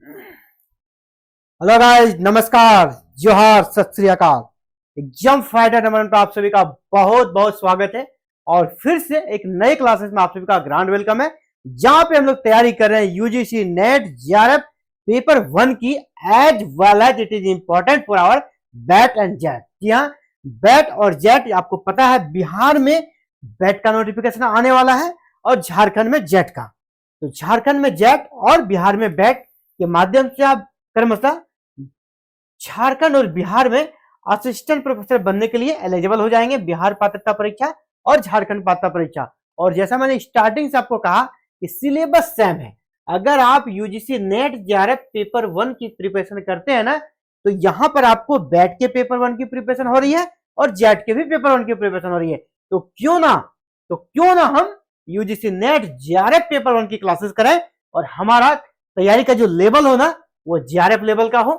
Hello guys, नमस्कार, जोहार, सत श्री अकाल। एग्जाम फाइटर नंबर पर आप सभी का बहुत बहुत स्वागत है। और फिर से एक नए क्लासेस में आप सभी का ग्रांड वेलकम है, जहां पे हम लोग तैयारी कर रहे हैं यूजीसी नेट जेआरएफ पेपर 1 की, as well as it is important for our BET and JET. जी हाँ, बैट और जेट आपको पता है, बिहार में बैट का नोटिफिकेशन आने वाला है और झारखंड में जेट का। तो झारखंड में जेट और बिहार में बैट के माध्यम से आप क्रमशः झारखंड और बिहार में असिस्टेंट प्रोफेसर बनने के लिए एलिजिबल हो जाएंगे। बिहार पात्रता परीक्षा और झारखंड पात्रता परीक्षा। और जैसा मैंने स्टार्टिंग से आपको कहा कि सिलेबस सेम है। अगर आप यूजीसी नेट जेआरएफ पेपर 1 की प्रिपरेशन करते हैं ना, तो यहां पर आपको बैट के पेपर 1 की प्रिपरेशन हो रही है और जेट के भी पेपर 1 की प्रिपरेशन हो रही है। तो क्यों ना हम यूजीसी नेट जेआरएफ पेपर 1 की क्लासेस करें और हमारा तैयारी का जो लेवल हो ना, वो जेआरएफ लेवल का हो।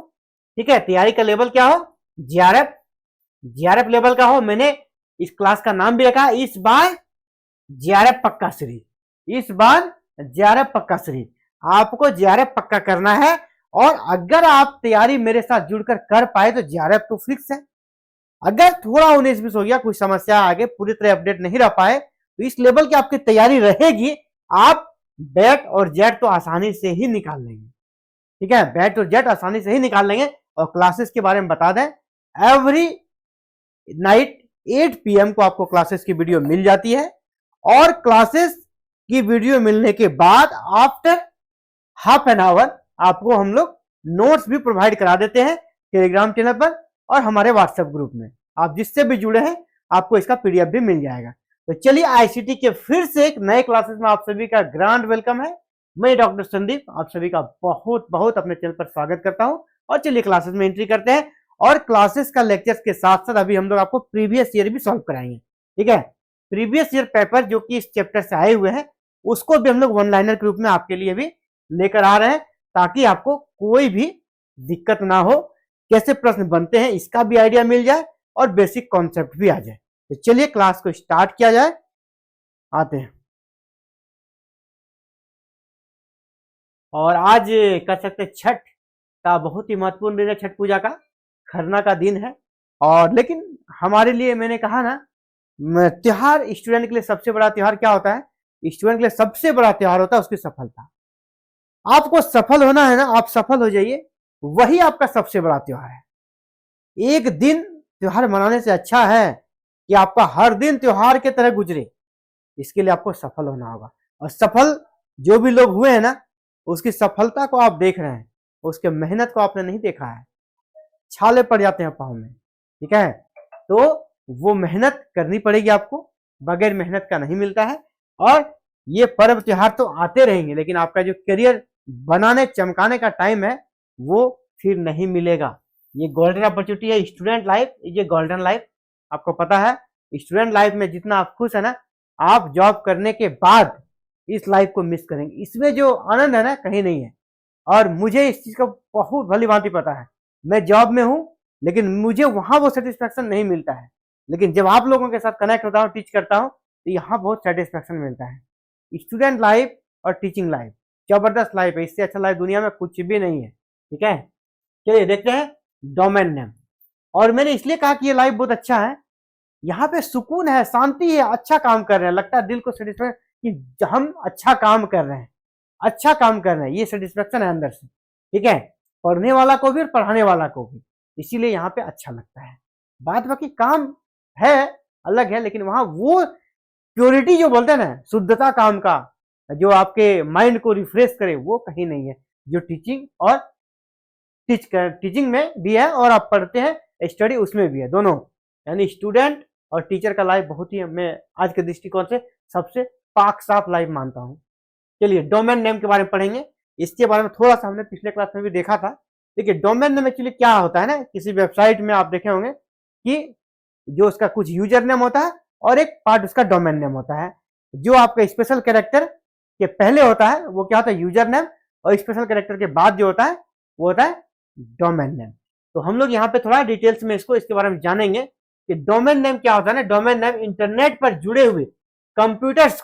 ठीक है, तैयारी का लेवल क्या हो? जेआरएफ लेवल का हो। मैंने इस क्लास का नाम भी रखा इस बार जेआरएफ पक्का सीरीज। इस बार जेआरएफ पक्का सीरीज, आपको जेआरएफ पक्का करना है। और अगर आप तैयारी मेरे साथ जुड़कर कर पाए तो जेआरएफ तो फिक्स है। अगर थोड़ा 19-20 हो गया, कुछ समस्या आगे पूरी तरह अपडेट नहीं रह पाए, तो इस लेवल की आपकी तैयारी रहेगी। आप बैट और जेट तो आसानी से ही निकाल लेंगे। ठीक है, बैट और जेट आसानी से ही निकाल लेंगे। और क्लासेस के बारे में बता दें, एवरी नाइट 8 PM को आपको क्लासेस की वीडियो मिल जाती है। और क्लासेस की वीडियो मिलने के बाद आफ्टर हाफ एन आवर आपको हम लोग नोट्स भी प्रोवाइड करा देते हैं टेलीग्राम चैनल पर और हमारे व्हाट्सएप ग्रुप में। आप जिससे भी जुड़े हैं आपको इसका PDF भी मिल जाएगा। तो चलिए, आईसीटी के फिर से एक नए क्लासेस में आप सभी का ग्रांड वेलकम है। मैं डॉक्टर संदीप आप सभी का बहुत बहुत अपने चैनल पर स्वागत करता हूं। और चलिए क्लासेस में एंट्री करते हैं। और क्लासेस का लेक्चर्स के साथ साथ अभी हम लोग आपको प्रीवियस ईयर भी सॉल्व कराएंगे। ठीक है, प्रीवियस ईयर पेपर जो कि इस चैप्टर से आए हुए हैं, उसको भी हम लोग वन लाइनर के रूप में आपके लिए भी लेकर आ रहे हैं, ताकि आपको कोई भी दिक्कत ना हो। कैसे प्रश्न बनते हैं इसका भी आइडिया मिल जाए और बेसिक कॉन्सेप्ट भी आ जाए। तो चलिए क्लास को स्टार्ट किया जाए। आते हैं। और आज कह सकते छठ का बहुत ही महत्वपूर्ण दिन है, छठ पूजा का, खरना का दिन है। और लेकिन हमारे लिए, मैंने कहा ना, त्योहार स्टूडेंट के लिए सबसे बड़ा त्योहार क्या होता है? स्टूडेंट के लिए सबसे बड़ा त्योहार होता है उसकी सफलता। आपको सफल होना है ना, आप सफल हो जाइए, वही आपका सबसे बड़ा त्योहार है। एक दिन त्योहार मनाने से अच्छा है कि आपका हर दिन त्योहार के तरह गुजरे। इसके लिए आपको सफल होना होगा। और सफल जो भी लोग हुए हैं ना, उसकी सफलता को आप देख रहे हैं, उसके मेहनत को आपने नहीं देखा है। छाले पड़ जाते हैं पाँव में। ठीक है, तो वो मेहनत करनी पड़ेगी आपको, बगैर मेहनत का नहीं मिलता है। और ये पर्व त्योहार तो आते रहेंगे, लेकिन आपका जो करियर बनाने चमकाने का टाइम है वो फिर नहीं मिलेगा। ये गोल्डन अपॉर्चुनिटी है, स्टूडेंट लाइफ ये गोल्डन लाइफ। आपको पता है, स्टूडेंट लाइफ में जितना आप खुश है ना, आप जॉब करने के बाद इस लाइफ को मिस करेंगे। इसमें जो आनंद है ना, कहीं नहीं है। और मुझे इस चीज का बहुत भली भांति पता है। मैं जॉब में हूं, लेकिन मुझे वहां वो सेटिस्फेक्शन नहीं मिलता है। लेकिन जब आप लोगों के साथ कनेक्ट होता हूं, टीच करता हूं, तो यहाँ बहुत सेटिस्फेक्शन मिलता है। स्टूडेंट लाइफ और टीचिंग लाइफ जबरदस्त लाइफ है। इससे अच्छा लाइफ दुनिया में कुछ भी नहीं है। ठीक है, चलिए देखते हैं डोमेन नेम। और मैंने इसलिए कहा कि ये लाइफ बहुत अच्छा है, यहाँ पे सुकून है, शांति है, अच्छा काम कर रहे हैं, लगता है दिल को सेटिस्फेक्शन कि हम अच्छा काम कर रहे हैं, अच्छा काम कर रहे हैं, ये सेटिस्फेक्शन है अंदर से। ठीक है, पढ़ने वाला को भी और पढ़ाने वाला को भी, इसीलिए यहाँ पे अच्छा लगता है। बात बाकी काम है अलग है, लेकिन वहां वो प्योरिटी जो बोलते हैं ना, शुद्धता काम का, जो आपके माइंड को रिफ्रेश करे, वो कहीं नहीं है, जो टीचिंग और टीचिंग में भी है और आप पढ़ते हैं स्टडी उसमें भी है, दोनों। यानी स्टूडेंट और टीचर का लाइफ बहुत ही, मैं आज के दृष्टिकोण से सबसे पाक साफ लाइफ मानता हूँ। चलिए डोमेन नेम के बारे में पढ़ेंगे। इसके बारे में थोड़ा सा हमने पिछले क्लास में भी देखा था। देखिए डोमेन नेम एक्चुअली क्या होता है ना, किसी वेबसाइट में आप देखे होंगे कि जो उसका कुछ यूजर नेम होता है और एक पार्ट उसका डोमेन नेम होता है। जो आपका स्पेशल कैरेक्टर के पहले होता है वो क्या होता है? User name. और स्पेशल कैरेक्टर के बाद जो होता है वो होता है डोमेन नेम। तो हम लोग यहाँ पे थोड़ा डिटेल्स में इसके बारे में जानेंगे कि डोमेन नेम क्या होता है ना। डोमेन नेम इंटरनेट पर जुड़े हुए कंप्यूटर्स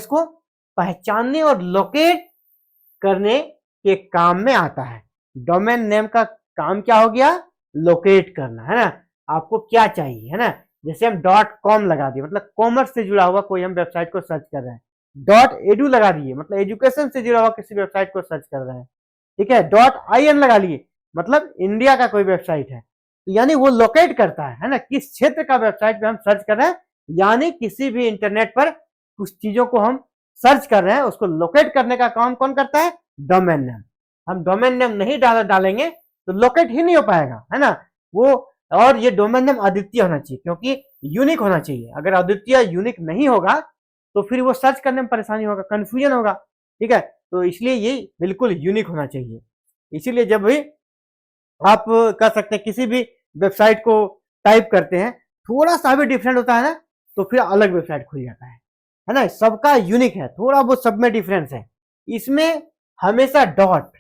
को पहचानने और लोकेट करने के काम में आता है। डोमेन नेम का काम क्या हो गया? लोकेट करना, है ना। आपको क्या चाहिए, है ना। जैसे हम .com लगा दिए, मतलब कॉमर्स से जुड़ा हुआ कोई हम वेबसाइट को सर्च कर रहे हैं। .edu लगा दिए, मतलब एजुकेशन से जुड़ा हुआ किसी वेबसाइट को सर्च कर रहे हैं। ठीक है। .in लगा लिए, मतलब इंडिया का कोई वेबसाइट है। तो यानी वो लोकेट करता है ना, किस क्षेत्र का वेबसाइट पे हम सर्च कर रहे हैं। यानी किसी भी इंटरनेट पर कुछ चीजों को हम सर्च कर रहे हैं, उसको लोकेट करने का काम कौन करता है? Domain name. हम डोमेन नेम नहीं डालेंगे तो लोकेट ही नहीं हो पाएगा, है ना वो। और ये डोमेन नेम अद्वितीय होना चाहिए, क्योंकि यूनिक होना चाहिए। अगर अद्वितीय यूनिक नहीं होगा तो फिर वो सर्च करने में परेशानी होगा, कंफ्यूजन होगा। ठीक है। तो इसलिए ये बिल्कुल यूनिक होना चाहिए। इसीलिए जब भी आप कर सकते हैं, किसी भी वेबसाइट को टाइप करते हैं, थोड़ा सा भी डिफरेंट होता है ना, तो फिर अलग वेबसाइट खुल जाता है ना। सबका यूनिक है, थोड़ा बहुत सब में डिफरेंस है। इसमें हमेशा डॉट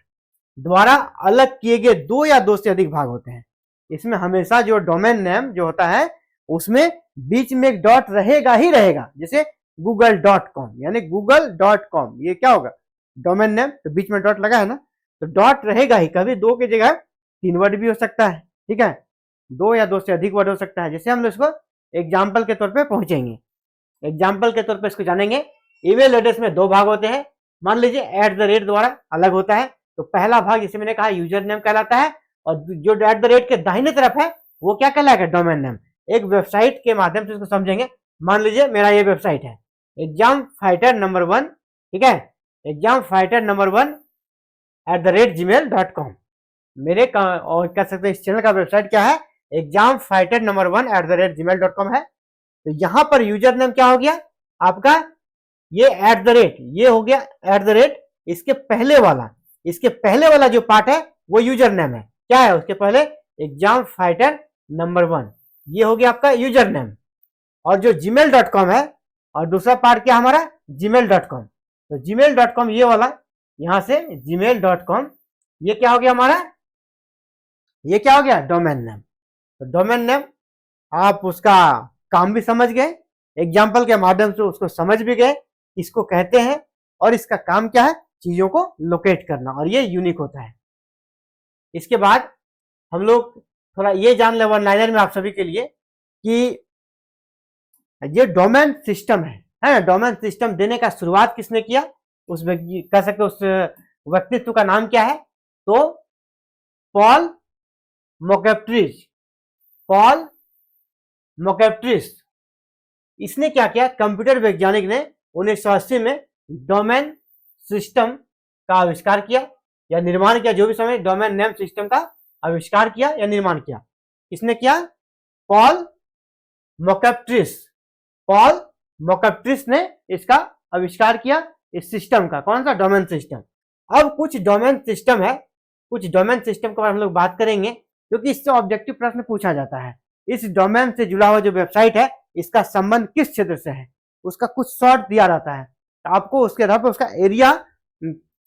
द्वारा अलग किए गए 2 या 2 से अधिक भाग होते हैं। इसमें हमेशा जो डोमेन नेम जो होता है उसमें बीच में एक डॉट रहेगा ही रहेगा। जैसे google.com, यानी google.com, ये क्या होगा? डोमेन नेम, तो बीच में डॉट लगा है ना, तो डॉट रहेगा ही। कभी 2 की जगह 3 वर्ड भी हो सकता है। ठीक है। 2 या 2 से अधिक वर्ड हो सकता है। जैसे हम लोग इसको एग्जाम्पल के तौर पे पहुंचेंगे, एग्जाम्पल के तौर पे इसको जानेंगे। ईमेल एड्रेस में 2 भाग होते हैं। मान लीजिए @ द्वारा अलग होता है, तो पहला भाग जैसे मैंने कहा यूजर नेम कहलाता है, और जो @ के दाहिने तरफ है वो क्या कहलाएगा? Domain name. एक वेबसाइट के माध्यम से इसको समझेंगे। मान लीजिए मेरा ये वेबसाइट है एग्जाम फाइटर नंबर 1, ठीक है, एग्जाम फाइटर नंबर 1 @gmail.com। मेरे और कह सकते हैं इस चैनल का वेबसाइट क्या है? एग्जाम फाइटर नंबर 1 @gmail.com है। तो यहां पर यूजर नेम क्या हो गया आपका? ये ये हो गया @ इसके पहले वाला जो पार्ट है वो यूजर नेम है। क्या है उसके पहले? एग्जाम फाइटर नंबर 1, ये हो गया आपका यूजर नेम। और जो gmail.com है, और दूसरा पार्ट क्या हमारा? gmail.com। तो gmail.com ये वाला, यहां से gmail.com, ये क्या हो गया हमारा? ये क्या हो गया? Domain name. तो डोमेन नेम आप उसका काम भी समझ गए, एग्जाम्पल के माध्यम से उसको समझ भी गए, इसको कहते हैं। और इसका काम क्या है? चीजों को लोकेट करना, और ये यूनिक होता है। इसके बाद हम लोग थोड़ा ये जान ले वन लाइनर में आप सभी के लिए कि ये डोमेन सिस्टम है ना। डोमेन सिस्टम देने का शुरुआत किसने किया? उस कह सकते उस व्यक्तित्व का नाम क्या है? तो पॉल मोकेप्ट्रिज। पॉल मोकेप्ट्रिज, इसने क्या किया? कंप्यूटर वैज्ञानिक ने 1980 में डोमेन सिस्टम का आविष्कार किया या निर्माण किया, जो भी समय डोमेन नेम सिस्टम का आविष्कार किया या निर्माण किया। किसने किया? पॉल मोकेप्ट्रिज। पॉल मोकेप्ट्रिज ने इसका आविष्कार किया, इस सिस्टम का। कौन सा? Domain system. अब कुछ डोमेन सिस्टम है, कुछ डोमेन सिस्टम के बारे में हम लोग बात करेंगे, क्योंकि इससे ऑब्जेक्टिव प्रश्न पूछा जाता है। इस डोमेन से जुड़ा हुआ जो वेबसाइट है, इसका संबंध किस क्षेत्र से है, उसका कुछ शॉर्ट दिया रहता है। तो आपको उसके आधार पर उसका एरिया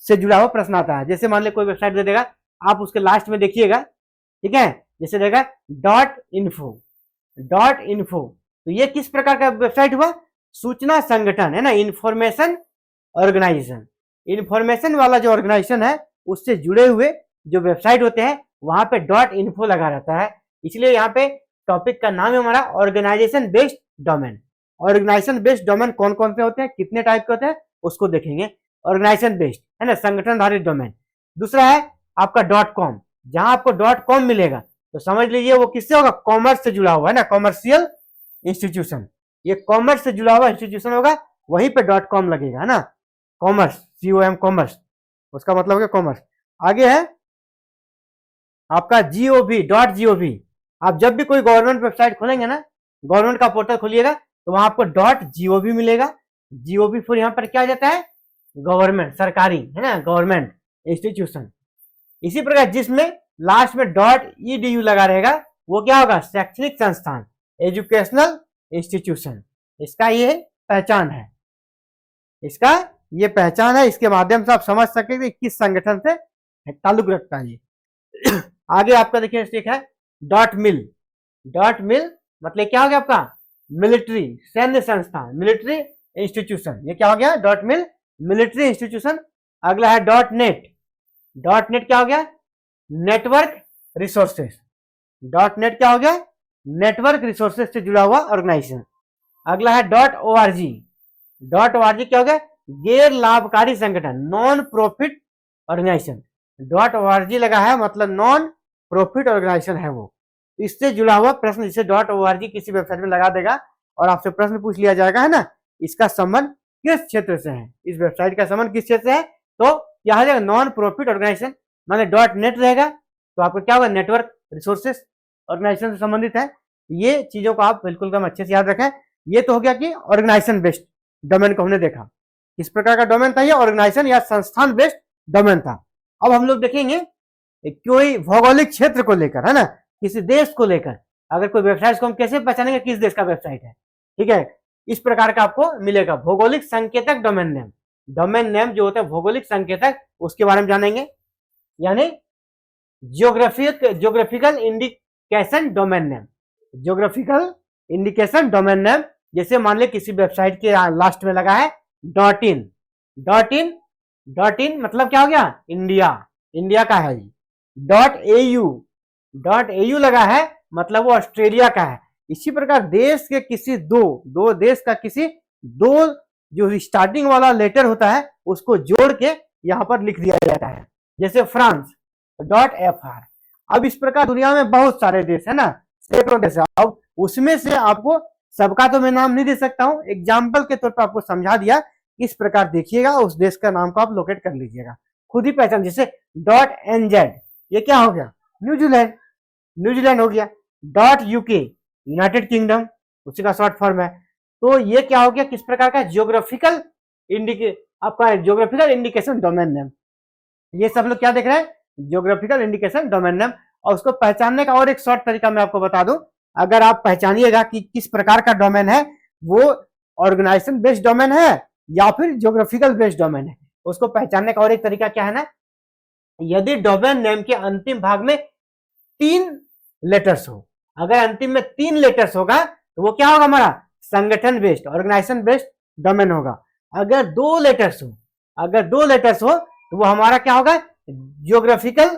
से जुड़ा हुआ प्रश्न आता है। जैसे मान लीजिए कोई वेबसाइट दे देगा, आप उसके लास्ट में देखिएगा, ठीक है, जैसे देगा .info। तो ये किस प्रकार का वेबसाइट हुआ? सूचना संगठन, है ना, इंफॉर्मेशन ऑर्गेनाइजेशन। इंफॉर्मेशन वाला जो ऑर्गेनाइजेशन है उससे जुड़े हुए जो वेबसाइट होते हैं वहां पे .info लगा रहता है। इसलिए यहाँ पे टॉपिक का नाम है हमारा organisation based domain. Organisation based domain कौन कौन से होते हैं, कितने टाइप के होते हैं, उसको देखेंगे। ऑर्गेनाइजेशन बेस्ड, है ना, संगठन आधारित डोमेन। दूसरा है आपका .com, जहां आपको .com मिलेगा तो समझ लीजिए वो किससे होगा? कॉमर्स से जुड़ा हुआ है ना, कॉमर्शियल इंस्टीट्यूशन। ये कॉमर्स से जुड़ा हुआ इंस्टीट्यूशन होगा, वहीं पे .com लगेगा, है ना। कॉमर्स, COM, कॉमर्स, उसका मतलब हो गया कॉमर्स। आगे है आपका .gov। आप जब भी कोई गवर्नमेंट वेबसाइट खोलेंगे ना, गवर्नमेंट का पोर्टल खोलिएगा, तो वहां आपको .gov मिलेगा। GOV फिर यहाँ पर क्या आ जाता है? गवर्नमेंट, सरकारी, है ना, गवर्नमेंट इंस्टीट्यूशन। इसी प्रकार जिसमें लास्ट में .edu लगा रहेगा वो क्या होगा? शैक्षणिक संस्थान, एजुकेशनल इंस्टीट्यूशन। इसका ये पहचान है, इसका ये पहचान है। इसके माध्यम से आप समझ सकते हैं कि किस संगठन से ताल्लुक रखता है ये। आगे आपका देखिए ठीक है .mil। मतलब क्या हो गया आपका? मिलिट्री, सैन्य संस्थान, मिलिट्री इंस्टीट्यूशन। ये क्या हो गया? .mil, military institution. अगला है डॉट नेट। डॉट नेट क्या हो गया? Network resources. डॉट नेट क्या हो गया? नेटवर्क रिसोर्सेस से जुड़ा हुआ ऑर्गेनाइजेशन। अगला है डॉट ओआरजी। डॉट ओआरजी क्या हो गया? गैर लाभकारी संगठन, non profit organisation. Dot O R G लगा है मतलब नॉन प्रॉफिट ऑर्गेनाइजेशन है वो। इससे जुड़ा हुआ प्रश्न, जिसे डॉट ओआरजी किसी वेबसाइट में लगा देगा और आपसे प्रश्न पूछ लिया जाएगा, है ना, इसका संबंध किस क्षेत्र से है, इस वेबसाइट का संबंध किस क्षेत्र से है, तो क्या हो जाएगा? Non profit organisation. माने डॉट नेट रहेगा तो आपको क्या होगा? नेटवर्क रिसोर्सेस ऑर्गेनाइजेशन से संबंधित है। ये चीजों को आप बिल्कुल कम अच्छे से याद रखें। ये तो हो गया कि ऑर्गेनाइजेशन बेस्ड डोमेन को हमने देखा, किस प्रकार का डोमेन था ये, ऑर्गेनाइजेशन या संस्थान बेस्ड डोमेन था। अब हम लोग देखेंगे कोई भौगोलिक क्षेत्र को लेकर, है ना, किसी देश को लेकर अगर कोई वेबसाइट को हम कैसे पहचानेंगे किस देश का वेबसाइट है, ठीक है, इस प्रकार का आपको मिलेगा भौगोलिक संकेतक डोमेन नेम। डोमेन नेम जो होता है भौगोलिक संकेतक, उसके बारे में जानेंगे, यानी geographical indication domain name. Geographical indication domain name, जैसे मान ले किसी वेबसाइट के लास्ट में लगा है dot in. Dot in, dot in मतलब क्या हो गया? इंडिया, इंडिया का है। डॉट एयू, डॉट एयू लगा है मतलब वो ऑस्ट्रेलिया का है। इसी प्रकार देश के किसी दो देश का किसी दो जो स्टार्टिंग वाला लेटर होता है उसको जोड़ के यहां पर लिख दिया जाता है, जैसे फ्रांस डॉट एफ आर। अब इस प्रकार दुनिया में बहुत सारे देश है ना, सैकड़ों देश है। अब उसमें से आपको सबका तो मैं नाम नहीं दे सकता हूं, एग्जाम्पल के तौर पर आपको समझा दिया। इस प्रकार देखिएगा, उस देश का नाम को आप लोकेट कर लीजिएगा, खुद ही पहचान। जैसे डॉट एनजेड, ये क्या हो गया? न्यूजीलैंड, न्यूजीलैंड हो गया। डॉट यूके, यूनाइटेड किंगडम, उसी का शॉर्ट फॉर्म है। तो ये क्या हो गया? किस प्रकार का? ज्योग्राफिकल आपका ज्योग्राफिकल इंडिकेशन डोमेन नेम। ये सब लोग क्या देख रहे हैं? Geographical indication domain name. और उसको पहचानने का और एक शॉर्ट तरीका मैं आपको बता दूं, अगर आप पहचानिएगा कि किस प्रकार का डोमेन है, वो ऑर्गेनाइजेशन बेस्ड डोमेन है या फिर ज्योग्राफिकल बेस्ड डोमेन है, उसको पहचानने का और एक तरीका क्या है ना, यदि डोमेन नेम के अंतिम भाग में 3 लेटर्स हो, अगर अंतिम में 3 लेटर्स होगा तो वो क्या होगा? हमारा संगठन बेस्ड, ऑर्गेनाइजेशन बेस्ड डोमेन होगा। अगर 2 लेटर्स हो, अगर 2 लेटर्स हो तो वो हमारा क्या होगा? ज्योग्राफिकल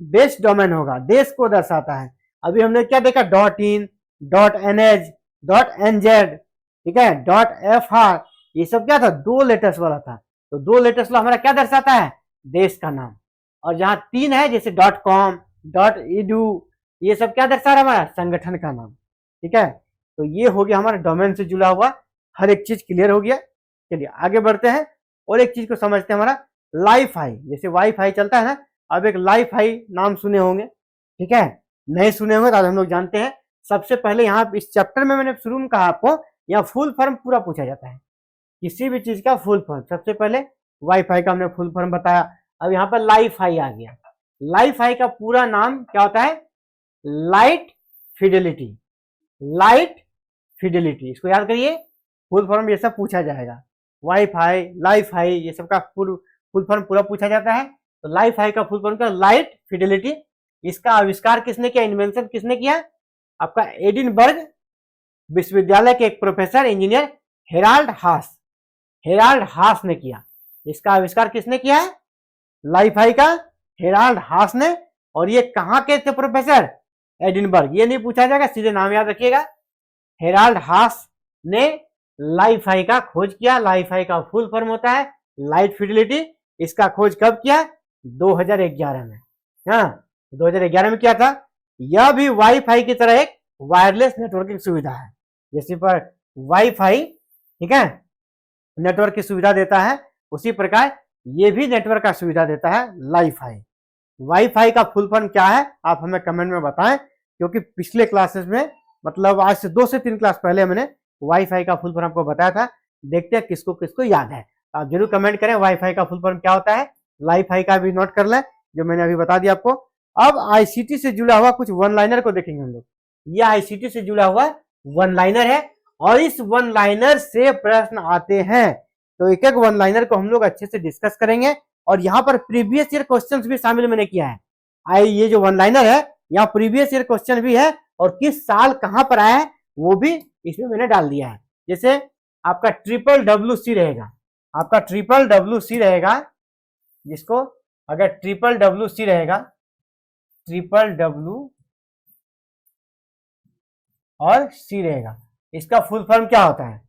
बेस्ड डोमेन होगा, देश को दर्शाता है। अभी हमने क्या देखा? Dot in, dot NH, dot एनजेड, ठीक है, डॉट एफ आर, ये सब क्या था? 2 लेटर्स वाला था। तो 2 लेटर्स वाला हमारा क्या दर्शाता है? देश का नाम। और जहां 3 है, जैसे डॉट कॉम, डॉट इडू, ये सब क्या दर्शा रहा है? हमारा संगठन का नाम, ठीक है। तो ये हो गया हमारा डोमेन से जुड़ा हुआ, हर एक चीज क्लियर हो गया। चलिए आगे बढ़ते हैं और एक चीज को समझते हैं, हमारा लाईफाई। जैसे वाईफाई चलता है ना, अब एक लाईफाई नाम सुने होंगे, ठीक है, नहीं सुने होंगे तो आज हम लोग जानते हैं। सबसे पहले यहाँ इस चैप्टर में मैंने शुरू में कहा आपको, यहाँ फुल फॉर्म पूरा पूछा जाता है, किसी भी चीज का फुल फॉर्म। सबसे पहले वाईफाई का हमने फुल फॉर्म बताया, अब यहाँ पर लाईफाई आ गया। लाईफाई का पूरा नाम क्या होता है? लाइट फिडेलिटी, लाइट फिडेलिटी, इसको याद करिए, फुल फॉर्म ये सब पूछा जाएगा। वाईफाई, लाईफाई, ये सब का फुल फॉर्म पूरा पूछा जाता है। तो लाईफाई का फुल फॉर्म क्या? Light Fidelity. इसका आविष्कार किसने किया? इन्वेंशन किसने किया? आपका एडिनबर्ग विश्वविद्यालय के एक प्रोफेसर इंजीनियर हेराल्ड हास, हेराल्ड हास ने किया। इसका आविष्कार किसने किया है? लाईफाई का हेराल्ड हास ने। और ये कहां के थे प्रोफेसर? एडिनबर्ग। ये नहीं पूछा जाएगा, सीधे नाम याद रखिएगा। हेराल्ड हास ने लाईफाई का खोज किया। लाईफाई का फुल फॉर्म होता है लाइट फिडेलिटी। इसका खोज कब किया? 2011 में। हाँ, 2011 में किया था। यह भी वाईफाई की तरह एक वायरलेस नेटवर्किंग सुविधा है, जैसे पर वाईफाई, ठीक है, नेटवर्क की सुविधा देता है, उसी प्रकार ये भी नेटवर्क का सुविधा देता है लाईफाई। वाईफाई का फुल फॉर्म क्या है आप हमें कमेंट में बताएं, क्योंकि पिछले क्लासेस में, मतलब आज से 2 से 3 क्लास पहले मैंने वाईफाई का फुल फॉर्म आपको बताया था। देखते हैं किसको किसको याद है। आप जरूर कमेंट करें वाईफाई का फुल फॉर्म क्या होता है। लाईफाई का भी नोट कर लें जो मैंने अभी बता दिया आपको। अब आईसीटी से जुड़ा हुआ कुछ वन लाइनर को देखेंगे हम लोग। ये आईसीटी से जुड़ा हुआ वन लाइनर है और इस वन लाइनर से प्रश्न आते हैं, तो एक एक वन लाइनर को हम लोग अच्छे से डिस्कस करेंगे। और यहाँ पर प्रीवियस ईयर क्वेश्चंस भी शामिल मैंने किया है। ये जो वन लाइनर है यहाँ प्रीवियस ईयर क्वेश्चन भी है और किस साल कहां पर आया है वो भी इसमें मैंने डाल दिया है। जैसे आपका WWC रहेगा, आपका WWC रहेगा जिसको अगर ट्रिपल डब्ल्यू सी रहेगा, ट्रिपल डब्ल्यू और सी रहेगा, इसका फुल फॉर्म क्या होता है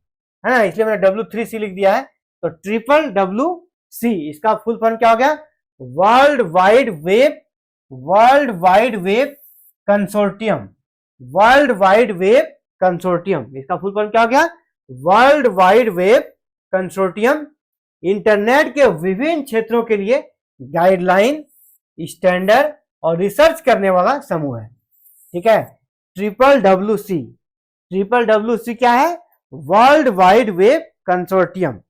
ना, इसलिए मैंने W3C लिख दिया है। तो ट्रिपल डब्ल्यू सी इसका फुल फॉर्म क्या हो गया, World Wide web, world Wide Web consortium, world Wide Web Consortium, इसका फुल फॉर्म क्या हो गया, World Wide Web consortium. Internet के विभिन्न क्षेत्रों के लिए गाइडलाइन, स्टैंडर्ड और रिसर्च करने वाला समूह है। ठीक है, triple W C, triple W C क्या है, World Wide Web Consortium.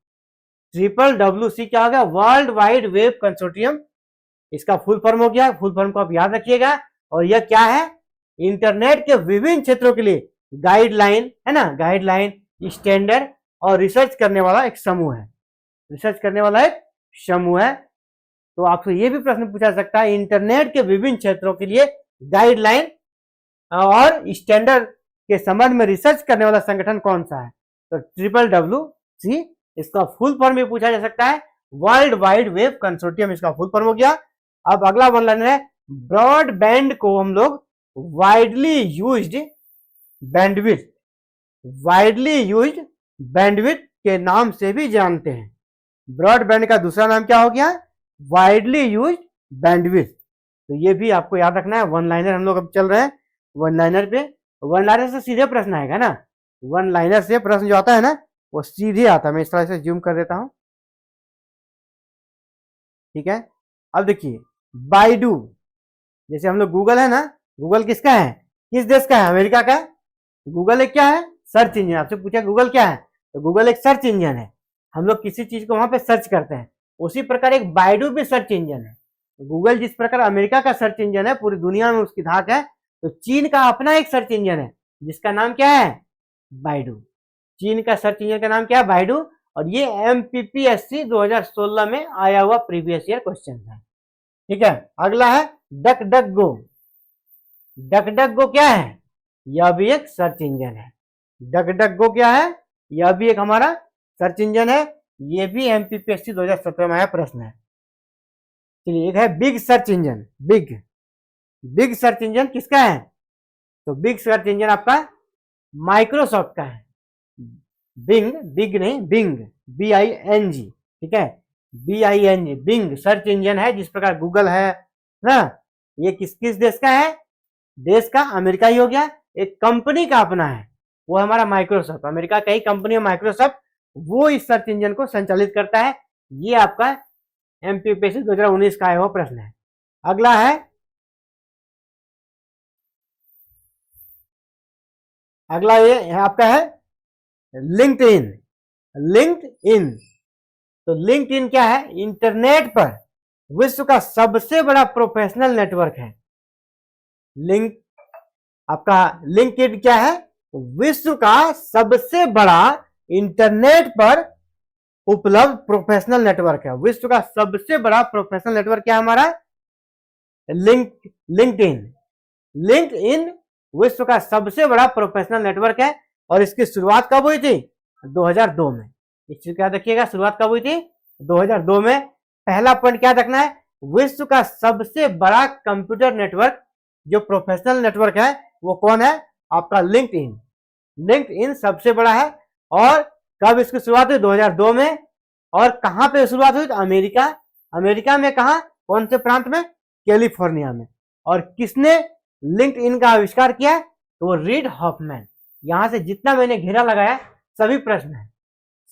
Triple W C क्या हो गया, वर्ल्ड वाइड वेब कंसोर्टियम, इसका फुल फॉर्म हो गया, फुल फॉर्म को आप याद रखिएगा। और यह क्या है, इंटरनेट के विभिन्न क्षेत्रों के लिए गाइडलाइन है ना, गाइडलाइन, स्टैंडर्ड और रिसर्च करने वाला एक समूह है, रिसर्च करने वाला एक समूह है। तो आपसे यह भी प्रश्न पूछा सकता है, इंटरनेट के विभिन्न क्षेत्रों के लिए गाइडलाइन और स्टैंडर्ड के संबंध में रिसर्च करने वाला संगठन कौन सा है, तो ट्रिपल डब्ल्यू सी, इसका फुल फॉर्म भी पूछा जा सकता है, वर्ल्ड वाइड वेब कंसोर्टियम, इसका फुल फॉर्म हो गया। अब अगला वन लाइनर है, ब्रॉडबैंड को हम लोग widely used bandwidth, widely used bandwidth के नाम से भी जानते हैं। ब्रॉडबैंड का दूसरा नाम क्या हो गया, वाइडली यूज्ड बैंडविड्थ। तो ये भी आपको याद रखना है। वन लाइनर हम लोग अब चल रहे हैं वन लाइनर पे, वन लाइनर से सीधे प्रश्न आएगा ना, वन लाइनर से प्रश्न जो आता है ना वो सीधे आता है। मैं इस तरह से जूम कर देता हूं, ठीक है। अब देखिए बाइडू, जैसे हम लोग गूगल है ना, गूगल किसका है, किस देश का है, अमेरिका का। गूगल एक क्या है, सर्च इंजन। आपसे पूछा गूगल क्या है, तो गूगल एक सर्च इंजन है, हम लोग किसी चीज को वहां पे सर्च करते हैं। उसी प्रकार एक बाइडू भी सर्च इंजन है। गूगल जिस प्रकार अमेरिका का सर्च इंजन है, पूरी दुनिया में उसकी धाक है, तो चीन का अपना एक सर्च इंजन है जिसका नाम क्या है, बाइडू। चीन का सर्च इंजन का नाम क्या है, बाइडू। और ये MPPSC 2016 में आया हुआ प्रीवियस ईयर क्वेश्चन है, ठीक है। अगला है डक डक गो। डक डक गो क्या है, यह भी एक सर्च इंजन है। डक डक गो क्या है, यह भी एक हमारा सर्च इंजन है। ये भी MPPSC 2017 में आया प्रश्न है। चलिए एक है big search engine, big, big search engine किसका है, तो बिग सर्च इंजन आपका माइक्रोसॉफ्ट का है। बिंग, बिग नहीं, बिंग, BING, ठीक है, BING, बिंग सर्च इंजन है। जिस प्रकार गूगल है ना, ये किस किस देश का है, देश का अमेरिका ही हो गया। एक कंपनी का अपना है, वो हमारा माइक्रोसॉफ्ट, अमेरिका का ही कंपनी है माइक्रोसॉफ्ट, वो इस सर्च इंजन को संचालित करता है। ये आपका MPPSC 2019 का आया हुआ प्रश्न है। अगला है, अगला ये आपका है लिंक्डइन। लिंक्डइन, तो लिंक्डइन क्या है, इंटरनेट पर विश्व का सबसे बड़ा प्रोफेशनल नेटवर्क है। लिंक आपका लिंक्डइन क्या है, विश्व का सबसे बड़ा इंटरनेट पर उपलब्ध प्रोफेशनल नेटवर्क है। विश्व का सबसे बड़ा प्रोफेशनल नेटवर्क क्या है हमारा, लिंक्डइन। लिंक्डइन विश्व का सबसे बड़ा प्रोफेशनल नेटवर्क है। और इसकी शुरुआत कब हुई थी, 2002 में। इस चीज का देखिएगा, शुरुआत कब हुई थी, 2002 में। पहला पॉइंट क्या रखना है, विश्व का सबसे बड़ा कंप्यूटर नेटवर्क जो प्रोफेशनल नेटवर्क है वो कौन है, आपका लिंक्डइन। लिंक्डइन सबसे बड़ा है। और कब इसकी शुरुआत हुई, 2002 में। और कहां पे शुरुआत हुई, तो अमेरिका। अमेरिका में कहा, कौन से प्रांत में, कैलिफोर्निया में। और किसने लिंक्डइन का आविष्कार किया, तो रीड हॉफमैन। यहां से जितना मैंने घेरा लगाया सभी प्रश्न है,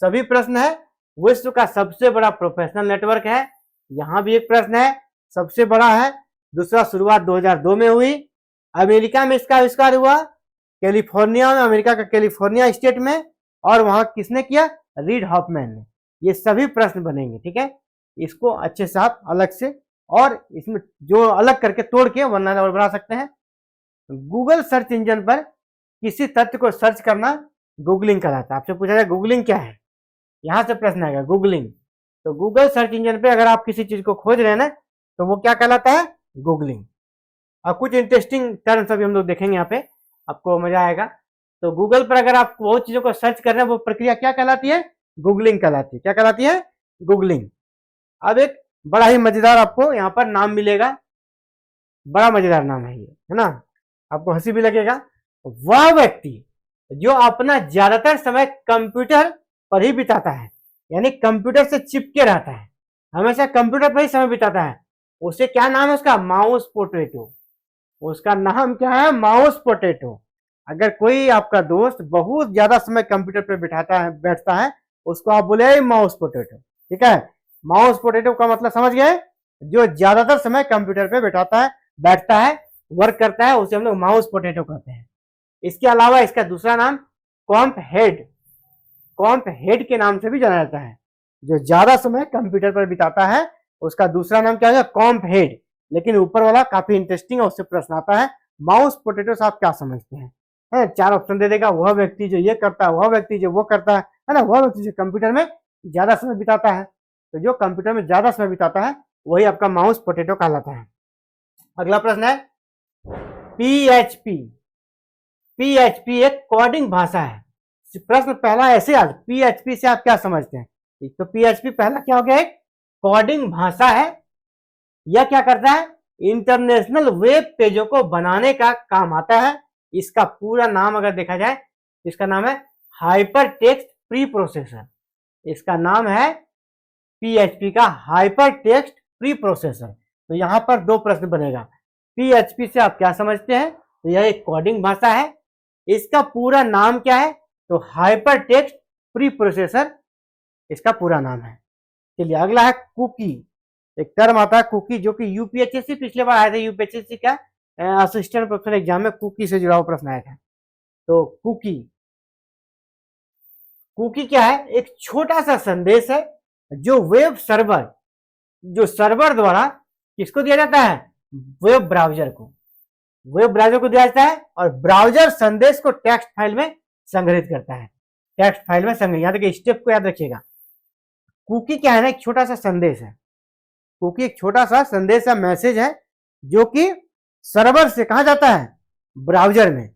सभी प्रश्न है। विश्व का सबसे बड़ा प्रोफेशनल नेटवर्क है, यहां भी एक प्रश्न है, सबसे बड़ा है। दूसरा शुरुआत 2002 में हुई, अमेरिका में इसका आविष्कार हुआ, कैलिफोर्निया में, अमेरिका का कैलिफोर्निया स्टेट में। और वहां किसने किया, रीड हॉफमैन ने। ये सभी प्रश्न बनेंगे, ठीक है। इसको अच्छे से आप अलग से और इसमें जो अलग करके तोड़ के वन लाइनर बना सकते हैं। गूगल सर्च इंजन पर किसी तथ्य को सर्च करना गूगलिंग कहलाता है। आपसे पूछा जाए गूगलिंग क्या है, यहां से प्रश्न आएगा गूगलिंग। तो गूगल सर्च इंजन पे अगर आप किसी चीज को खोज रहे हैं ना, तो वो क्या कहलाता है, गूगलिंग। और कुछ इंटरेस्टिंग टर्म्स अभी हम लोग देखेंगे, यहाँ पे आपको मजा आएगा। तो गूगल पर अगर आप बहुत चीजों को सर्च कर रहे हैं, वो प्रक्रिया क्या कहलाती है, गूगलिंग कहलाती है। क्या कहलाती है, गूगलिंग। अब एक बड़ा ही मजेदार आपको यहाँ पर नाम मिलेगा, बड़ा मजेदार नाम है ये, है ना। आपको हंसी भी लगेगा। वह व्यक्ति जो अपना ज्यादातर समय कंप्यूटर पर ही बिताता है, यानी कंप्यूटर से चिपके रहता है, हमेशा कंप्यूटर पर ही समय बिताता है, उसे क्या नाम है उसका? Mouse potato. उसका नाम क्या है? Mouse potato. अगर कोई आपका दोस्त बहुत ज्यादा समय कंप्यूटर पर बैठता है, उसको आप बोले माउस पोटैटो, ठीक है। माउस पोटैटो का मतलब समझ गए? जो ज्यादातर समय कंप्यूटर पे बैठता है, वर्क करता है, उसे हम लोग माउस पोटैटो कहते हैं। इसके अलावा इसका दूसरा नाम कॉम्प हेड के नाम से भी जाना जाता है। जो ज्यादा समय कंप्यूटर पर बिताता है उसका दूसरा नाम क्या है? कॉम्प हेड। लेकिन ऊपर वाला काफी इंटरेस्टिंग है, उससे प्रश्न आता है माउस पोटैटो से आप क्या समझते हैं? है 4 ऑप्शन दे देगा, वह व्यक्ति जो ये करता है, वह व्यक्ति जो वो करता है ना, वह व्यक्ति जो कंप्यूटर में ज्यादा समय बिताता है। तो जो कंप्यूटर में ज्यादा समय बिताता है वही आपका माउस पोटैटो कहलाता है। अगला प्रश्न है पीएचपी। पीएचपी एक कोडिंग भाषा है। प्रश्न पहला ऐसे आज, पीएचपी से आप क्या समझते हैं? तो पीएचपी पहला क्या हो गया? एक कोडिंग भाषा है। यह क्या करता है? इंटरनेशनल वेब पेजों को बनाने का काम आता है। इसका पूरा नाम अगर देखा जाए, इसका नाम है हाइपर टेक्स्ट प्री प्रोसेसर। इसका नाम है पीएचपी का हाइपर टेक्स्ट प्री प्रोसेसर। तो यहां पर 2 प्रश्न बनेगा। पीएचपी से आप क्या समझते हैं? तो यह एक कोडिंग भाषा है। इसका पूरा नाम क्या है? तो हाइपर टेक्स्ट प्री प्रोसेसर इसका पूरा नाम है। चलिए अगला है कुकी। एक टर्म आता है कुकी, जो कि यूपीएचएससी पिछले बार आए थे, यूपीएचएससी का असिस्टेंट प्रोफेसर एग्जाम में कुकी से जुड़ा हुआ प्रश्न आया था। तो कुकी क्या है? एक छोटा सा संदेश है जो सर्वर द्वारा किसको दिया जाता है? वेब ब्राउजर को दिया जाता है, और ब्राउजर संदेश को टेक्स्ट फाइल में संग्रहित करता है। टेक्स्ट फाइल में संग्रहित, यहाँ तक स्टेप को याद रखिएगा। कुकी क्या है ना? एक छोटा सा संदेश है। कुकी एक छोटा सा संदेश या मैसेज है जो कि सर्वर से कहा जाता है? ब्राउजर में,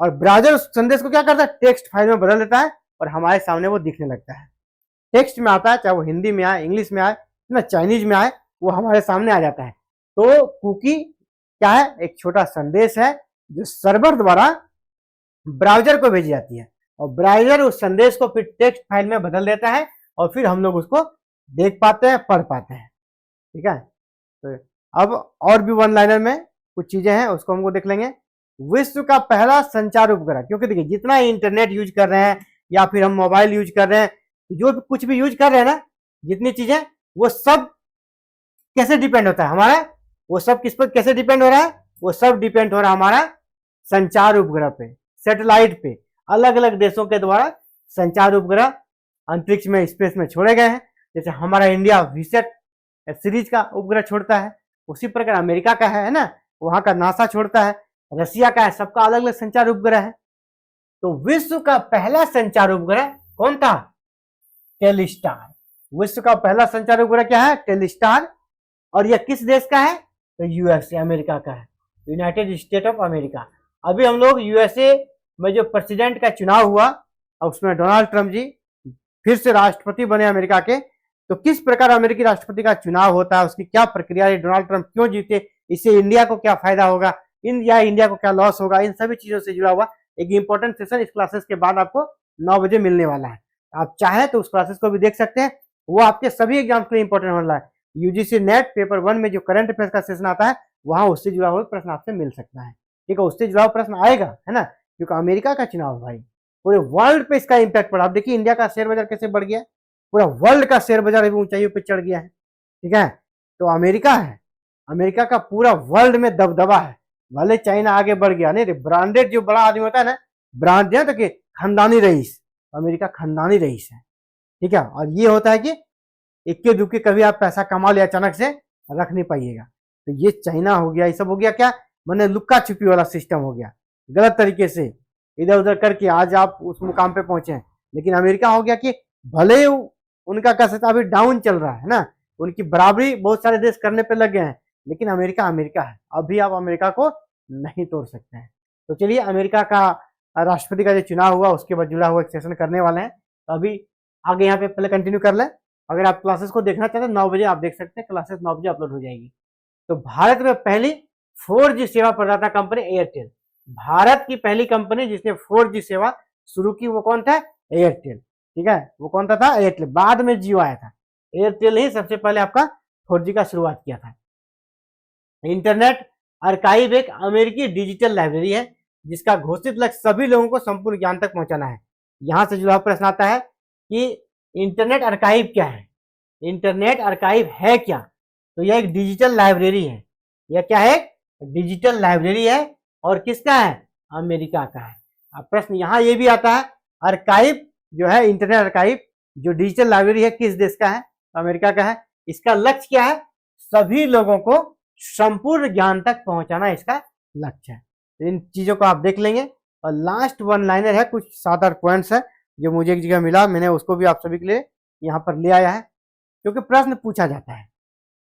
और ब्राउजर उस संदेश को क्या करता है? टेक्स्ट फाइल में बदल देता है और हमारे सामने वो दिखने लगता है। टेक्स्ट में आता है, चाहे वो हिंदी में आए, इंग्लिश में आए, ना चाइनीज में आए, वो हमारे सामने आ जाता है। तो कुकी क्या है? एक छोटा संदेश है जो सर्वर द्वारा ब्राउजर को भेजी जाती है, और ब्राउजर उस संदेश को फिर टेक्स्ट फाइल में बदल देता है, और फिर हम लोग उसको देख पाते हैं, पढ़ पाते हैं। ठीक है। तो अब और भी वन लाइनर में कुछ चीजें हैं, उसको हमको देख लेंगे। विश्व का पहला संचार उपग्रह, क्योंकि देखिए जितना इंटरनेट यूज कर रहे हैं या फिर हम मोबाइल यूज कर रहे हैं, जो भी कुछ भी यूज कर रहे हैं ना, जितनी चीजें, वो सब कैसे डिपेंड होता है हमारा? वो सब किस पर कैसे डिपेंड हो रहा है? वो सब डिपेंड हो रहा है हमारा संचार उपग्रह पे, सैटेलाइट पे। अलग अलग देशों के द्वारा संचार उपग्रह अंतरिक्ष में, स्पेस में छोड़े गए हैं। जैसे हमारा इंडिया वीसेट सीरीज का उपग्रह छोड़ता है, उसी प्रकार अमेरिका का है ना, वहां का नासा छोड़ता है, रसिया का है, सबका अलग अलग संचार उपग्रह है। तो विश्व का पहला संचार उपग्रह कौन था? टेलीस्टार। विश्व का पहला संचार उपग्रह क्या है? टेलीस्टार। और यह किस देश का है? तो यूएसए, अमेरिका का है, यूनाइटेड स्टेट ऑफ अमेरिका। अभी हम लोग यूएसए में जो प्रेसिडेंट का चुनाव हुआ, उसमें डोनाल्ड ट्रंप जी फिर से राष्ट्रपति बने अमेरिका के। तो किस प्रकार अमेरिकी राष्ट्रपति का चुनाव होता है, उसकी क्या प्रक्रिया है, डोनाल्ड ट्रंप क्यों जीते, इससे इंडिया को क्या फायदा होगा, इंडिया को क्या लॉस होगा, इन सभी चीजों से जुड़ा हुआ एक इंपॉर्टेंट सेशन इस क्लासेस के बाद आपको 9 बजे मिलने वाला है। आप चाहे तो उस क्लासेस को भी देख सकते हैं, वो आपके सभी एग्जाम्स के लिए इंपॉर्टेंट होने वाला है। यूजीसी नेट पेपर 1 में जो करंट अफेयर्स का सेशन आता है, वहां उससे जुड़ा हुआ प्रश्न आपसे मिल सकता है। ठीक है, उससे जुड़ा हुआ प्रश्न आएगा, है ना, क्योंकि अमेरिका का चुनाव भाई पूरे वर्ल्ड पे इसका इंपैक्ट पड़ा। आप देखिए इंडिया का शेयर बाजार कैसे बढ़ गया, पूरा वर्ल्ड का शेयर बाजार अभी ऊंचाइयों पे चढ़ गया है। ठीक है, तो अमेरिका है, अमेरिका का पूरा वर्ल्ड में दबदबा है। भले चाइना आगे बढ़ गया, नहीं ब्रांडेड जो बड़ा आदमी होता है ना, ब्रांड है, तो खानदानी रईस, अमेरिका खानदानी रईस है। ठीक है, और ये होता है कि इक्के दुक्के कभी आप पैसा कमा लिया अचानक से रख नहीं पाइएगा। तो ये चाइना हो गया, ये सब हो गया, क्या मैंने लुक्का छुपी वाला सिस्टम हो गया, गलत तरीके से इधर उधर करके आज आप उस मुकाम पे पहुंचे हैं। लेकिन अमेरिका हो गया कि भले उनका कह सकता अभी डाउन चल रहा है ना, उनकी बराबरी बहुत सारे देश करने पे लग गए हैं, लेकिन अमेरिका अमेरिका है, अभी आप अमेरिका को नहीं तोड़ सकते हैं। तो चलिए अमेरिका का राष्ट्रपति का जो चुनाव हुआ उसके बाद जुड़ा हुआ एक सेशन करने वाले हैं। तो अभी आगे यहाँ पे पहले कंटिन्यू कर लें। अगर आप क्लासेस को देखना चाहते हैं 9 बजे आप देख सकते हैं, क्लासेस 9 बजे अपलोड हो जाएगी। तो भारत में पहली 4G सेवा प्रदाता कंपनी एयरटेल, भारत की पहली कंपनी जिसने 4G सेवा शुरू की वो कौन था? एयरटेल। ठीक है, वो कौन था? एयरटेल। बाद में जियो आया था, एयरटेल ही सबसे पहले आपका 4G का शुरुआत किया था। इंटरनेट आर्काइव एक अमेरिकी डिजिटल लाइब्रेरी है जिसका घोषित लक्ष्य सभी लोगों को संपूर्ण ज्ञान तक पहुंचाना है। यहां से जो प्रश्न आता है कि इंटरनेट आर्काइव क्या है, इंटरनेट आर्काइव है क्या? तो यह एक डिजिटल लाइब्रेरी है। यह क्या है? डिजिटल लाइब्रेरी है। और किसका है? अमेरिका का है। अब प्रश्न यहां ये भी आता है, आर्काइव जो है, इंटरनेट आर्काइव जो डिजिटल लाइब्रेरी है, किस देश का है? अमेरिका का है। इसका लक्ष्य क्या है? सभी लोगों को संपूर्ण ज्ञान तक पहुंचाना इसका लक्ष्य है। इन चीजों को आप देख लेंगे। और लास्ट वन लाइनर है, कुछ 7-8 पॉइंट्स है जो मुझे एक जगह मिला, मैंने उसको भी आप सभी के लिए यहाँ पर ले आया है, क्योंकि प्रश्न पूछा जाता है।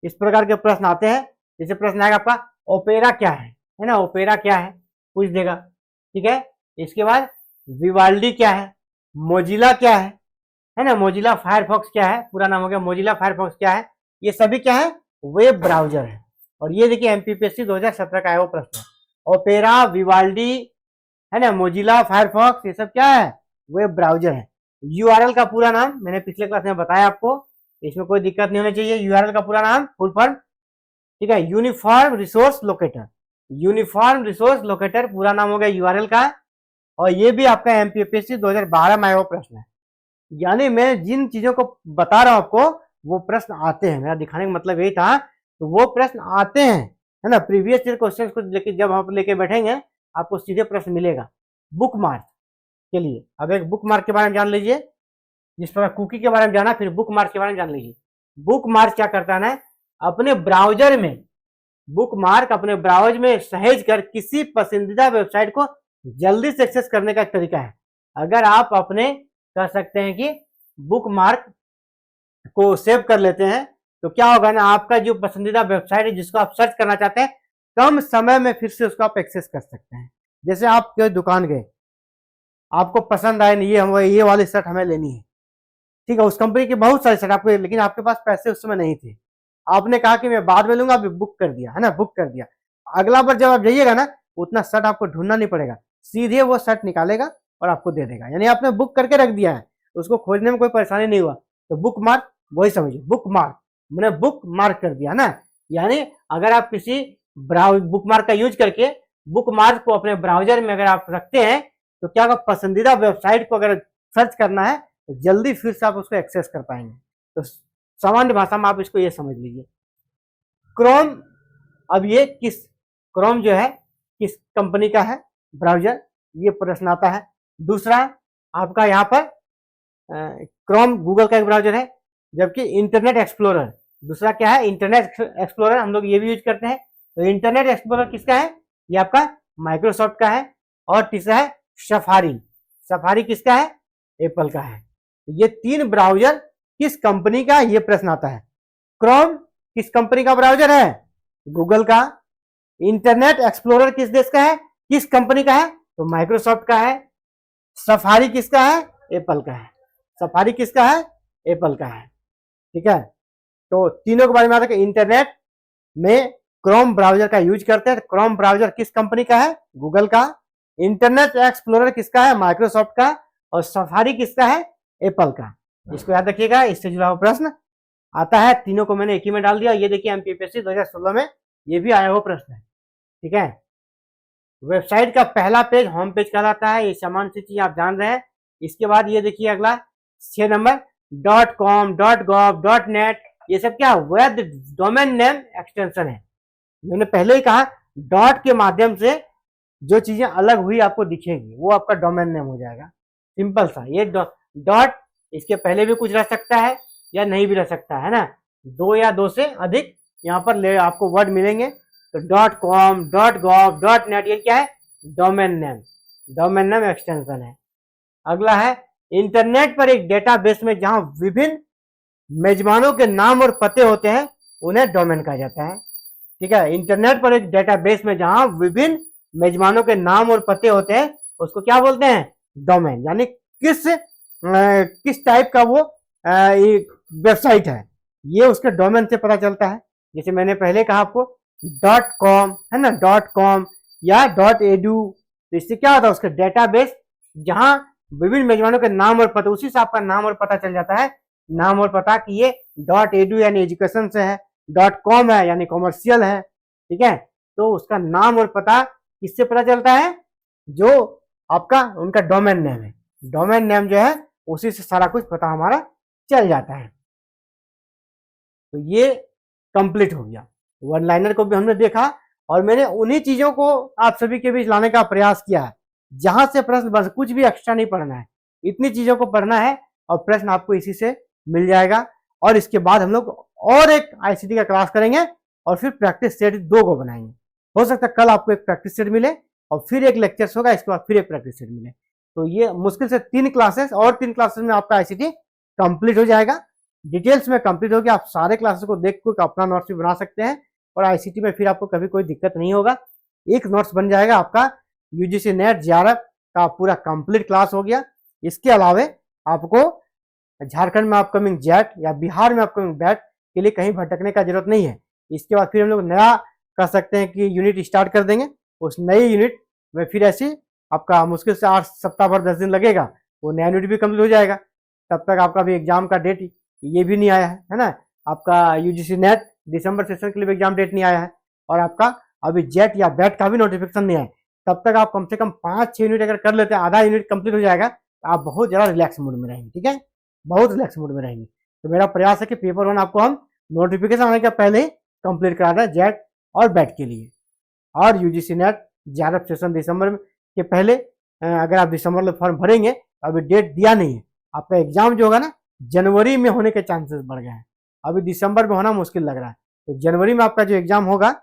इस प्रकार के प्रश्न आते हैं। जैसे प्रश्न आएगा आपका ओपेरा क्या है ना, ओपेरा क्या है पूछ देगा। ठीक है, इसके बाद विवाल्डी क्या है, मोजिला क्या है ना, मोजिला फायरफॉक्स क्या है, पूरा नाम हो गया मोजिला फायरफॉक्स क्या है, ये सभी क्या है? वेब ब्राउजर है। और ये देखिए एमपीपीएससी 2017 का है वो प्रश्न, ओपेरा, विवाल्डी है ना, मोजिला फायरफॉक्स, ये सब क्या है? वेब ब्राउजर है। यूआरएल का पूरा नाम मैंने पिछले क्लास में बताया आपको, इसमें कोई दिक्कत नहीं होनी चाहिए। यूआरएल का पूरा नाम, फुल फॉर्म, ठीक है, uniform resource locator, uniform resource locator पूरा नाम हो गया यूआरएल का। और ये भी आपका एमपीपीएससी 2012 में आया वो प्रश्न है। यानी मैं जिन चीजों को बता रहा हूं आपको वो प्रश्न आते हैं, मेरा दिखाने का मतलब यही था। तो वो प्रश्न आते हैं, है ना, प्रीवियस ईयर क्वेश्चन को लेके जब आप लेके बैठेंगे आपको सीधे प्रश्न मिलेगा। बुक मार्क के लिए अब एक बुक मार्क के बारे में जान लीजिए, जिस प्रकार कुकी के बारे में जाना, फिर बुक मार्क के बारे में जान लीजिए। बुक मार्क क्या करता है ना, अपने ब्राउजर में, बुक मार्क अपने ब्राउजर में सहेज कर किसी पसंदीदा वेबसाइट को जल्दी से एक्सेस करने का एक तरीका है। अगर आप अपने कह सकते हैं कि बुक मार्क को सेव कर लेते हैं तो क्या होगा ना, आपका जो पसंदीदा वेबसाइट है जिसको आप सर्च करना चाहते हैं, कम समय में फिर से उसको आप एक्सेस कर सकते हैं। जैसे आप कोई दुकान गए, आपको पसंद आए नहीं, ये वाली शर्ट हमें लेनी है, ठीक है, उस कंपनी की बहुत सारी शर्ट आपको, लेकिन आपके पास पैसे उस समय नहीं थे, आपने कहा कि मैं बाद में लूंगा, अभी बुक कर दिया, है ना, बुक कर दिया। अगला बार जब आप जाइएगा ना, उतना शर्ट आपको ढूंढना नहीं पड़ेगा, सीधे वो शर्ट निकालेगा और आपको दे देगा। यानी आपने बुक करके रख दिया है, उसको खोजने में कोई परेशानी नहीं हुआ। तो बुक मार्क वही समझिए, बुक मार्क मैंने बुक मार्क कर दिया ना। यानी अगर आप किसी बुक मार्क का यूज करके बुक मार्क को अपने ब्राउजर में अगर आप रखते हैं तो क्या होगा, पसंदीदा वेबसाइट को अगर सर्च करना है तो जल्दी फिर से आप उसको एक्सेस कर पाएंगे। तो सामान्य भाषा में आप इसको ये समझ लीजिए। क्रोम, अब ये क्रोम जो है किस कंपनी का है ब्राउजर, ये प्रश्न आता है। दूसरा आपका यहाँ पर क्रोम गूगल का एक ब्राउजर है, जबकि इंटरनेट एक्सप्लोरर दूसरा क्या है, इंटरनेट एक्सप्लोरर हम लोग ये भी यूज करते हैं। तो इंटरनेट एक्सप्लोरर किसका है, ये आपका माइक्रोसॉफ्ट का है। और तीसरा है सफारी, सफारी किसका है, एप्पल का है। ये 3 ब्राउजर किस कंपनी का, ये प्रश्न आता है। क्रोम किस कंपनी का ब्राउजर है, गूगल का। इंटरनेट एक्सप्लोरर किस देश का है, किस कंपनी का है, तो माइक्रोसॉफ्ट का है। सफारी किसका है, एप्पल का है। सफारी किसका है, एप्पल का है। ठीक है, तो तीनों के बारे में आता है कि इंटरनेट में क्रोम ब्राउजर का यूज करते हैं। क्रोम ब्राउजर किस कंपनी का है, गूगल का। इंटरनेट एक्सप्लोरर किसका है, माइक्रोसॉफ्ट का। और सफारी किसका है, एप्पल का। इसको याद रखिएगा, इससे जुड़ा हुआ प्रश्न आता है। तीनों को मैंने एक ही में डाल दिया। ये देखिए एमपीपीएससी 2016 में ये भी आया हुआ प्रश्न है। ठीक है, वेबसाइट का पहला पेज होम पेज कहलाता है, ये सामान्य सी चीज आप जान रहे हैं। इसके बाद ये देखिए अगला 6 नंबर .com, .gov, .net, ये सब क्या वैध डोमेन नेम एक्सटेंशन है। मैंने पहले ही कहा डॉट के माध्यम से जो चीजें अलग हुई आपको दिखेगी वो आपका डोमेन नेम हो जाएगा। सिंपल सा, ये डॉट इसके पहले भी कुछ रह सकता है या नहीं भी रह सकता है ना, 2 या 2 से अधिक यहाँ पर आपको वर्ड मिलेंगे। तो .com, .gov, .net ये क्या है, domain name, domain name extension है। अगला है इंटरनेट पर एक डेटाबेस में जहां विभिन्न मेजबानों के नाम और पते होते हैं उन्हें डोमेन कहा जाता है। ठीक है, इंटरनेट पर एक डेटाबेस में जहां विभिन्न मेजबानों के नाम और पते होते हैं उसको क्या बोलते हैं, डोमेन। यानी किस टाइप का वो एक वेबसाइट है, ये उसके डोमेन से पता चलता है। जैसे मैंने पहले कहा आपको .com है ना, .com या .edu, तो इससे क्या होता है उसका डेटाबेस, जहां विभिन्न मेजबानों के नाम और पता, उसी से आपका नाम और पता चल जाता है, नाम और पता कि ये .edu यानी एजुकेशन से है, .com है यानी कॉमर्शियल है, ठीक है। तो उसका नाम और पता किससे पता चलता है, जो आपका उनका डोमेन नेम है, डोमेन नेम जो है उसी से सारा कुछ पता हमारा चल जाता है। तो ये कंप्लीट हो गया, वन लाइनर को भी हमने देखा, और मैंने उन्हीं चीजों को आप सभी के बीच लाने का प्रयास किया है जहां से प्रश्न बस, कुछ भी एक्स्ट्रा नहीं पढ़ना है, इतनी चीजों को पढ़ना है और प्रश्न आपको इसी से मिल जाएगा। और इसके बाद हम लोग और एक आईसीटी का क्लास करेंगे और फिर प्रैक्टिस सेट 2 को बनाएंगे। हो सकता है कल आपको एक प्रैक्टिस सेट मिले और फिर एक लेक्चर होगा, इसके बाद फिर एक प्रैक्टिस सेट मिले। तो ये मुश्किल से 3 क्लासेस, और 3 क्लासेस में आपका आईसीटी कंप्लीट हो जाएगा, डिटेल्स में कंप्लीट हो गया। आप सारे क्लासेस को देख कर अपना नोट्स भी बना सकते हैं और आईसीटी में फिर आपको कभी कोई दिक्कत नहीं होगा। एक नोट्स बन जाएगा आपका यूजीसी नेट जेआरएफ का पूरा कंप्लीट क्लास हो गया। इसके अलावा आपको झारखंड में अपकमिंग जेट या बिहार में अपकमिंग बैट के लिए कहीं भटकने का जरूरत नहीं है। इसके बाद फिर हम लोग नया कर सकते हैं कि यूनिट स्टार्ट कर देंगे, उस नई यूनिट में फिर ऐसे आपका मुश्किल से 8 सप्ताह भर 10 दिन लगेगा, वो नया यूनिट भी कंप्लीट हो जाएगा। तब तक आपका भी एग्जाम का डेट ये भी नहीं आया है ना, आपका यूजीसी नेट दिसंबर सेशन के लिए एग्जाम डेट नहीं आया है, और आपका अभी जेट या बैट का भी नोटिफिकेशन नहीं आया। तब तक आप कम से कम 5-6 यूनिट अगर कर लेते हैं, आधा यूनिट कंप्लीट हो जाएगा, तो आप बहुत ज़्यादा रिलैक्स मूड में रहेंगे, ठीक है, बहुत रिलैक्स मूड में रहेंगे। तो मेरा प्रयास है कि पेपर 1 आपको हम नोटिफिकेशन आने के पहले ही कंप्लीट करा दें जेट और बैट के लिए। और यूजीसी नेट जेआरएफ सेशन दिसंबर के पहले, अगर आप दिसंबर में फॉर्म भरेंगे, अभी डेट दिया नहीं है, आपका एग्जाम जो होगा ना जनवरी में होने के चांसेस बढ़ गए हैं, अभी दिसंबर में होना मुश्किल लग रहा है। तो जनवरी में आपका जो एग्जाम होगा,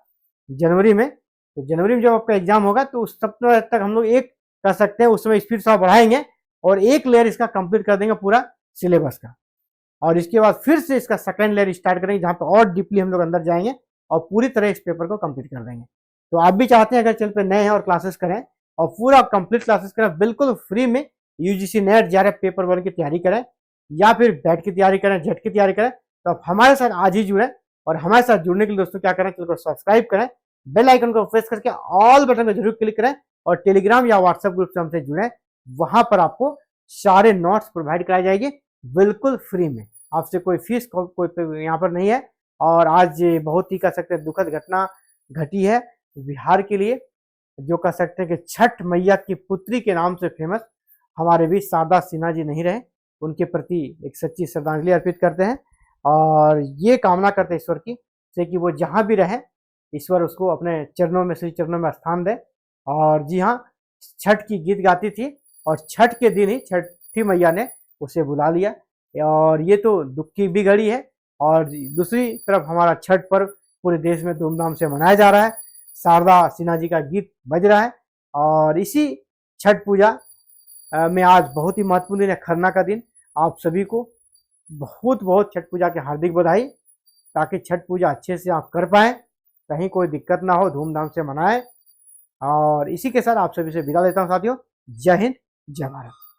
जनवरी में जब आपका एग्जाम होगा तो उस सप्ताह तक हम लोग एक कर सकते हैं, उस समय स्पीड थोड़ा बढ़ाएंगे और एक लेयर इसका कंप्लीट कर देंगे पूरा सिलेबस का, और इसके बाद फिर से इसका सेकंड लेयर स्टार्ट करेंगे जहां पर और डीपली हम लोग अंदर जाएंगे और पूरी तरह इस पेपर को कंप्लीट कर देंगे। तो आप भी चाहते हैं अगर चैनल पे नए हैं और क्लासेस करें और पूरा कंप्लीट क्लासेस करें बिल्कुल फ्री में, यूजीसी नेट जेआरएफ पेपर 1 की तैयारी करें या फिर बैट की तैयारी करें, जेट की तैयारी करें, तो आप हमारे साथ आज ही जुड़े। और हमारे साथ जुड़ने के लिए दोस्तों क्या करें, चैनल को सब्सक्राइब करें, बेल आइकन को प्रेस करके ऑल बटन को जरूर क्लिक करें, और टेलीग्राम या व्हाट्सएप ग्रुप से हमसे जुड़े, वहां पर आपको सारे नोट्स प्रोवाइड कराई जाएगी बिल्कुल फ्री में, आपसे कोई फीस कोई यहाँ पर नहीं है। और आज बहुत ही कह सकते हैं दुखद घटना घटी है बिहार के लिए, जो कह सकते हैं कि छठ मैया की पुत्री के नाम से फेमस हमारे बीच शारदा सिन्हा जी नहीं रहे, उनके प्रति एक सच्ची श्रद्धांजलि अर्पित करते हैं और ये कामना करते हैं ईश्वर की से कि वो जहाँ भी रहे, ईश्वर उसको अपने चरणों में, श्री चरणों में स्थान दे। और जी हाँ, छठ की गीत गाती थी और छठ के दिन ही छठी मैया ने उसे बुला लिया, और ये तो दुख की भी घड़ी है। और दूसरी तरफ हमारा छठ पर्व पूरे देश में धूमधाम से मनाया जा रहा है, शारदा सिन्हा जी का गीत बज रहा है, और इसी छठ पूजा में आज बहुत ही महत्वपूर्ण दिन है, खरना का दिन। आप सभी को बहुत बहुत छठ पूजा की हार्दिक बधाई, ताकि छठ पूजा अच्छे से आप कर पाएँ, कहीं कोई दिक्कत ना हो, धूमधाम से मनाएं। और इसी के साथ आप सभी से विदा लेता हूं साथियों, जय हिंद, जय भारत।